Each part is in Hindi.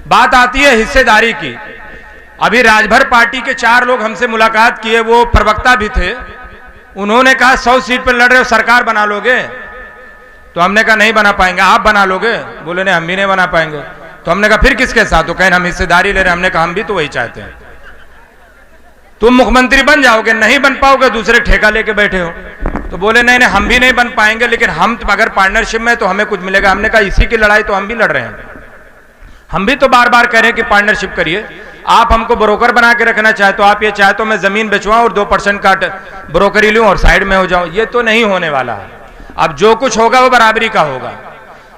बात आती है हिस्सेदारी की। अभी राजभर पार्टी के 4 लोग हमसे मुलाकात किए, वो प्रवक्ता भी थे। उन्होंने कहा 100 सीट पर लड़ रहे हो, सरकार बना लोगे? तो हमने कहा नहीं बना पाएंगे। आप बना लोगे? बोले नहीं, हम भी नहीं बना पाएंगे। तो हमने कहा फिर किसके साथ? तो कहें हम हिस्सेदारी ले रहे हैं। हमने कहा हम भी तो वही चाहते हैं। तुम मुख्यमंत्री बन जाओगे, नहीं बन पाओगे, दूसरे ठेका लेके बैठे हो। तो बोले नहीं नहीं, हम भी नहीं बन पाएंगे, लेकिन हम अगर पार्टनरशिप में तो हमें कुछ मिलेगा। हमने कहा इसी की लड़ाई तो हम भी लड़ रहे हैं। हम भी तो बार बार कह रहे हैं कि पार्टनरशिप करिए। आप हमको ब्रोकर बना के रखना चाहे तो आप ये चाहे तो मैं जमीन बेचवाऊं और 2% का ब्रोकरी लूं और साइड में हो जाऊं। ये तो नहीं होने वाला है। अब जो कुछ होगा वो बराबरी का होगा।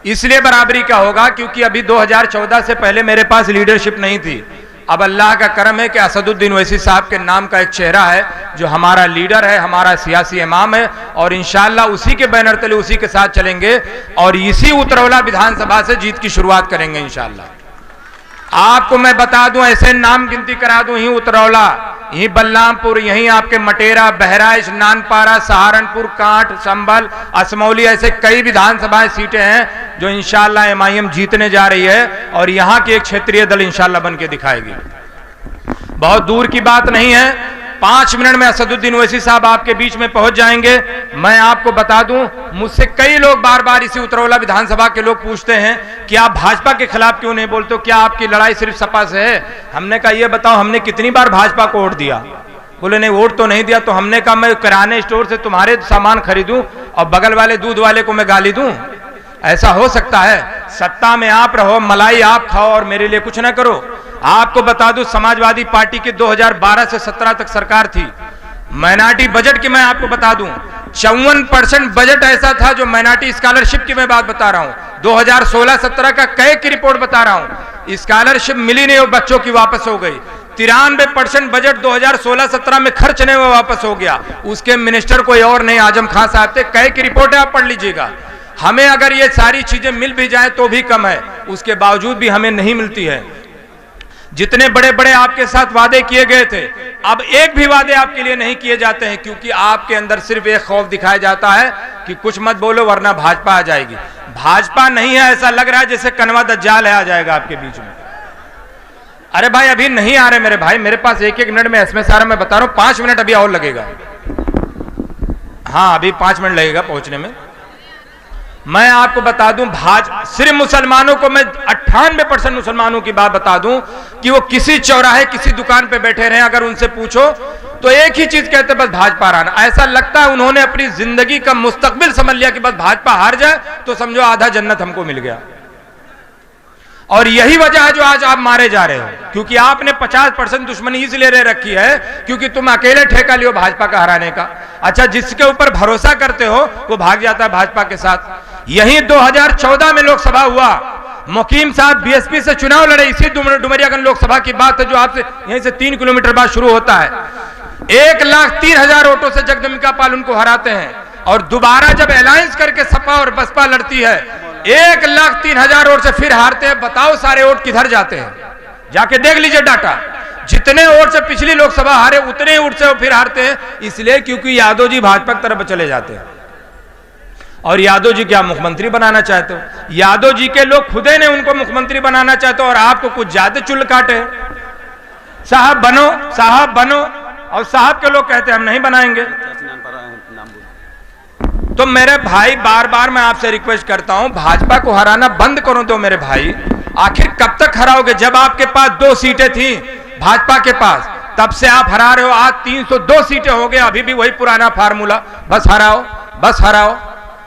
इसलिए बराबरी का होगा क्योंकि अभी 2014 से पहले मेरे पास लीडरशिप नहीं थी। अब अल्लाह का करम है कि असदुद्दीन ओवैसी साहब के नाम का एक चेहरा है जो हमारा लीडर है, हमारा सियासी इमाम है, और इंशाअल्लाह उसी के बैनर तले उसी के साथ चलेंगे और इसी उतरौला विधानसभा से जीत की शुरुआत करेंगे इंशाअल्लाह। आपको मैं बता दूं, ऐसे नाम गिनती करा दूं, यहीं उतरौला, यहीं बलरामपुर, यहीं आपके मटेरा, बहराइच, नानपारा, सहारनपुर, कांठ, संभल, असमौली, ऐसे कई विधानसभाएं सीटें हैं जो इंशाअल्लाह एमआईएम जीतने जा रही है और यहां की एक क्षेत्रीय दल इंशाअल्लाह बन के दिखाएगी। बहुत दूर की बात नहीं है। 5 मिनट में असदुद्दीन ओवैसी साहब आपके बीच में पहुंच जाएंगे। मैं आपको बता दूं, मुझसे कई लोग बार बार इसी उतरौला विधानसभा के लोग पूछते हैं कि आप भाजपा के खिलाफ क्यों नहीं बोलते हो, क्या आपकी लड़ाई सिर्फ सपा से है? हमने कहा ये बताओ, हमने कितनी बार भाजपा को वोट दिया? बोले नहीं, वोट तो नहीं दिया। तो हमने कहा मैं किराने स्टोर से तुम्हारे सामान खरीदूं और बगल वाले दूध वाले को मैं गाली दूं? ऐसा हो सकता है? सत्ता में आप रहो, मलाई आप खाओ और मेरे लिए कुछ ना करो। आपको बता दूं, समाजवादी पार्टी की 2012 से 17 तक सरकार थी। माइनॉरिटी बजट की मैं आपको बता दूं, 54% बजट ऐसा था जो माइनॉरिटी स्कॉलरशिप की मैं बात बता रहा हूं। 2016-17 का कई की रिपोर्ट बता रहा हूं। स्कॉलरशिप मिली नहीं और बच्चों की वापस हो गई। 93% बजट 2016-17 में खर्च नहीं हुआ, वापस हो गया। उसके मिनिस्टर कोई और नहीं, आजम खान साहब थे। कई की रिपोर्ट है, आप पढ़ लीजिएगा। हमें अगर ये सारी चीजें मिल भी जाए तो भी कम है, उसके बावजूद भी हमें नहीं मिलती है। जितने बड़े बड़े आपके साथ वादे किए गए थे, अब एक भी वादे आपके लिए नहीं किए जाते हैं क्योंकि आपके अंदर सिर्फ एक खौफ दिखाया जाता है कि कुछ मत बोलो वरना भाजपा आ जाएगी। भाजपा नहीं है, ऐसा लग रहा है जैसे कनवा दज्जाल है, आ जाएगा आपके बीच में। अरे भाई अभी नहीं आ रहे मेरे भाई, मेरे पास 1-1 मिनट में एसएमएस आ रहा, मैं बता रहा हूं 5 मिनट अभी और लगेगा। हाँ अभी 5 मिनट लगेगा पहुंचने में। मैं आपको बता दूं, सिर्फ मुसलमानों को मैं 98% मुसलमानों की बात बता दूं कि वो किसी चौराहे किसी दुकान पे बैठे रहे, अगर उनसे पूछो तो एक ही चीज कहते बस भाजपा आना। ऐसा लगता है उन्होंने अपनी जिंदगी का मुस्तकबिल समझ लिया कि बस भाजपा हार जाए तो समझो आधा जन्नत हमको मिल गया। और यही वजह है जो आज आप मारे जा रहे हो, क्योंकि आपने 50% दुश्मनी इसलिए ले रखी है क्योंकि तुम अकेले ठेका लियो भाजपा का हराने का। अच्छा, जिसके ऊपर भरोसा करते हो वो भाग जाता है भाजपा के साथ। यही 2014 में लोकसभा हुआ, मुकीम साहब बीएसपी से चुनाव लड़े, इसी डुमरियागंज लोकसभा की बात है जो आपसे यहीं से 3 किलोमीटर बाद शुरू होता है। 1,03,000 वोटों से जगदम्बिका पाल उनको हराते हैं और दोबारा जब अलायंस करके सपा और बसपा लड़ती है 1,03,000 वोट से फिर हारते हैं। बताओ सारे वोट किधर जाते हैं? जाके देख लीजिए डाटा। जितने वोट से पिछली लोकसभा हारे उतने वोट से फिर हारते हैं, इसलिए क्योंकि यादव जी भाजपा की तरफ चले जाते हैं। और यादव जी क्या मुख्यमंत्री बनाना चाहते हो? यादव जी के लोग खुदे ने उनको मुख्यमंत्री बनाना चाहते हो और आपको कुछ ज्यादा चुल काटे, साहब बनो साहब बनो, और साहब के लोग कहते हैं हम नहीं बनाएंगे। तो मेरे भाई बार बार मैं आपसे रिक्वेस्ट करता हूं, भाजपा को हराना बंद करो तो मेरे भाई। आखिर कब तक हराओगे? जब आपके पास 2 सीटें थी भाजपा के पास, तब से आप हरा रहे हो। आज 302 सीटें हो गए, अभी भी वही पुराना फार्मूला, बस हराओ बस हराओ।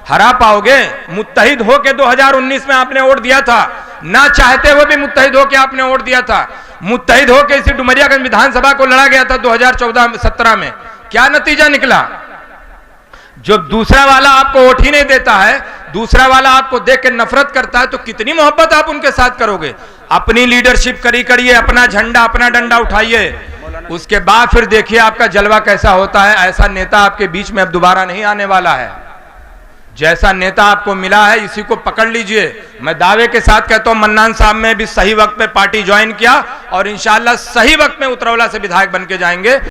हरा पाओगे? मुत्तहिद होके 2019 में आपने वोट दिया था, ना चाहते हुए भी मुत्तहिद होके आपने वोट दिया था। मुत्तहिद होके इसी डुमरियागंज विधानसभा को लड़ा गया था 2014-17 में। क्या नतीजा निकला? जो दूसरा वाला आपको वोट ही नहीं देता है, दूसरा वाला आपको देख के नफरत करता है, तो कितनी मोहब्बत आप उनके साथ करोगे? अपनी लीडरशिप करिए, अपना झंडा अपना डंडा उठाइए, उसके बाद फिर देखिए आपका जलवा कैसा होता है। ऐसा नेता आपके बीच में अब दोबारा नहीं आने वाला है। जैसा नेता आपको मिला है इसी को पकड़ लीजिए। मैं दावे के साथ कहता हूं, मन्नान साहब ने भी सही वक्त पे पार्टी ज्वाइन किया और इंशाअल्लाह सही वक्त में उतरौला से विधायक बन के जाएंगे।